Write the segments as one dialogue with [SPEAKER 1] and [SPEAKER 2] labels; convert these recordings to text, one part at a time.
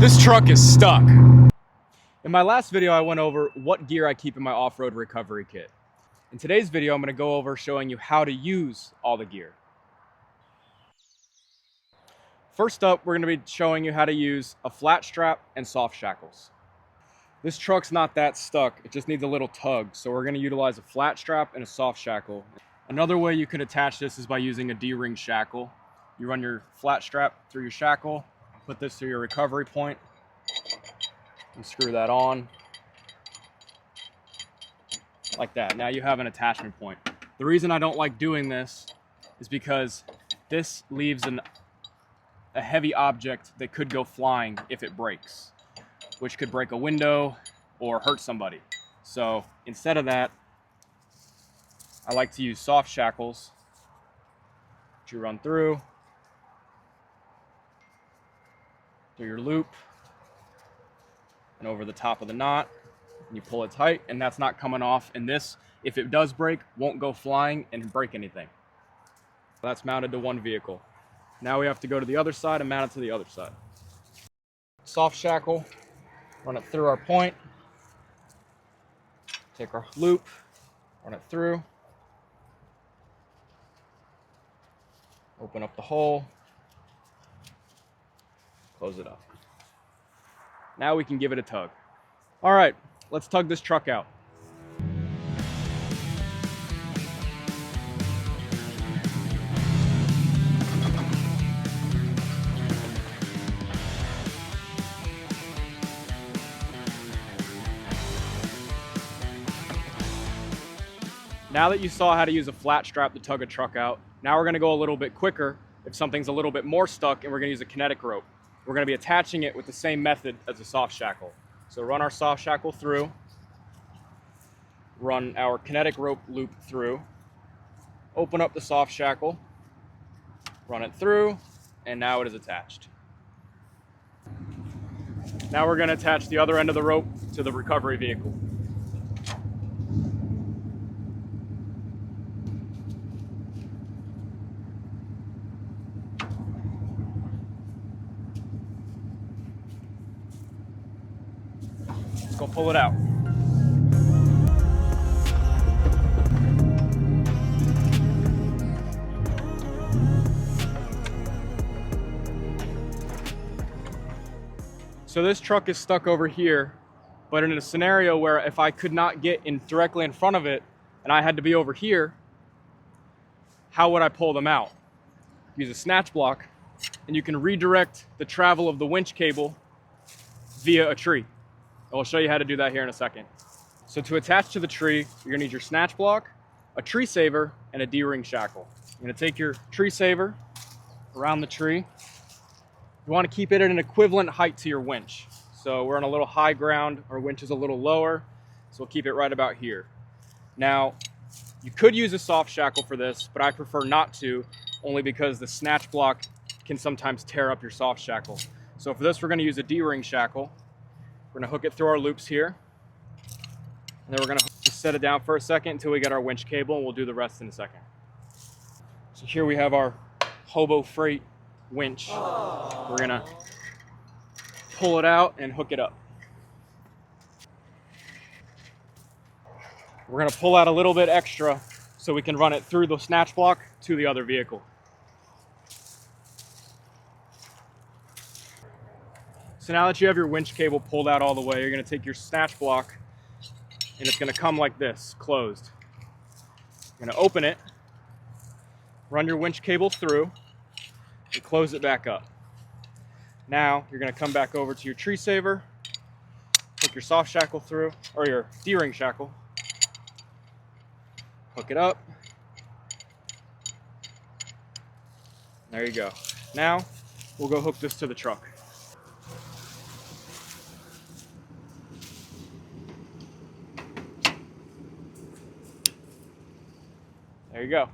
[SPEAKER 1] This truck is stuck. In my last video, I went over what gear I keep in my off-road recovery kit. In today's video, I'm going to go over showing you how to use all the gear. First up, we're going to be showing you how to use a flat strap and soft shackles. This truck's not that stuck, it just needs a little tug, so we're going to utilize a flat strap and a soft shackle. Another way you can attach this is by using a D-ring shackle. You run your flat strap through your shackle, put this through your recovery point, and screw that on like that. Now you have an attachment point. The reason I don't like doing this is because this leaves a heavy object that could go flying if it breaks, which could break a window or hurt somebody. So instead of that, I like to use soft shackles that you run through your loop and over the top of the knot, and you pull it tight, and that's not coming off. And this, if it does break, won't go flying and break anything. That's mounted to one vehicle. Now we have to go to the other side and mount it to the other side. Soft shackle, run it through our point, take our loop, run it through, open up the hole, close it up. Now we can give it a tug. All right, let's tug this truck out. Now that you saw how to use a flat strap to tug a truck out, now we're going to go a little bit quicker if something's a little bit more stuck, and we're going to use a kinetic rope. We're going to be attaching it with the same method as a soft shackle. So run our soft shackle through, run our kinetic rope loop through, open up the soft shackle, run it through, and now it is attached. Now we're going to attach the other end of the rope to the recovery vehicle. Let's go pull it out. So this truck is stuck over here, but in a scenario where if I could not get directly in front of it and I had to be over here, how would I pull them out? Use a snatch block, and you can redirect the travel of the winch cable via a tree. I'll show you how to do that here in a second. So to attach to the tree, you're gonna need your snatch block, a tree saver, and a D-ring shackle. You're gonna take your tree saver around the tree. You wanna keep it at an equivalent height to your winch. So we're on a little high ground, our winch is a little lower, so we'll keep it right about here. Now, you could use a soft shackle for this, but I prefer not to, only because the snatch block can sometimes tear up your soft shackle. So for this, we're gonna use a D-ring shackle. We're gonna hook it through our loops here, and then we're gonna just set it down for a second until we get our winch cable, and we'll do the rest in a second. So here we have our hobo freight winch. We're gonna pull it out and hook it up. We're gonna pull out a little bit extra so we can run it through the snatch block to the other vehicle. So now that you have your winch cable pulled out all the way, you're going to take your snatch block, and it's going to come like this, closed. You're going to open it, run your winch cable through, and close it back up. Now you're going to come back over to your tree saver, hook your soft shackle through, or your D-ring shackle, hook it up. There you go. Now we'll go hook this to the truck. There you go.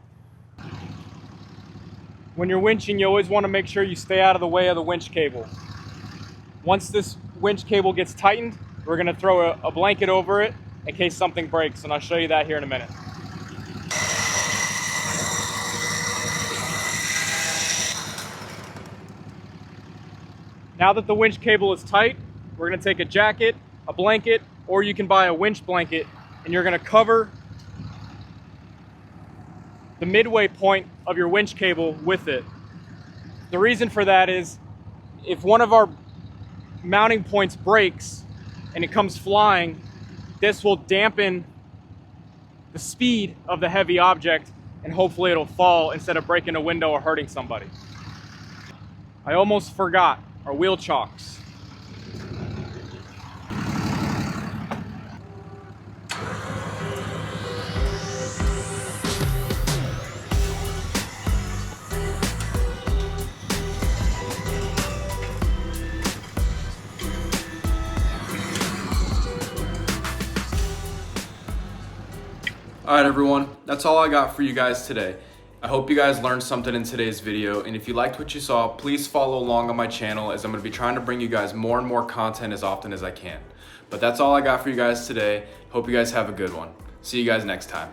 [SPEAKER 1] When you're winching, you always want to make sure you stay out of the way of the winch cable. Once this winch cable gets tightened, we're going to throw a blanket over it in case something breaks, and I'll show you that here in a minute. Now that the winch cable is tight, we're gonna take a jacket, a blanket, or you can buy a winch blanket, and you're gonna cover the midway point of your winch cable with it. The reason for that is if one of our mounting points breaks and it comes flying, this will dampen the speed of the heavy object and hopefully it'll fall instead of breaking a window or hurting somebody. I almost forgot our wheel chocks.
[SPEAKER 2] All right, everyone, that's all I got for you guys today. I hope you guys learned something in today's video, and if you liked what you saw, please follow along on my channel as I'm gonna be trying to bring you guys more and more content as often as I can. But that's all I got for you guys today. Hope you guys have a good one. See you guys next time.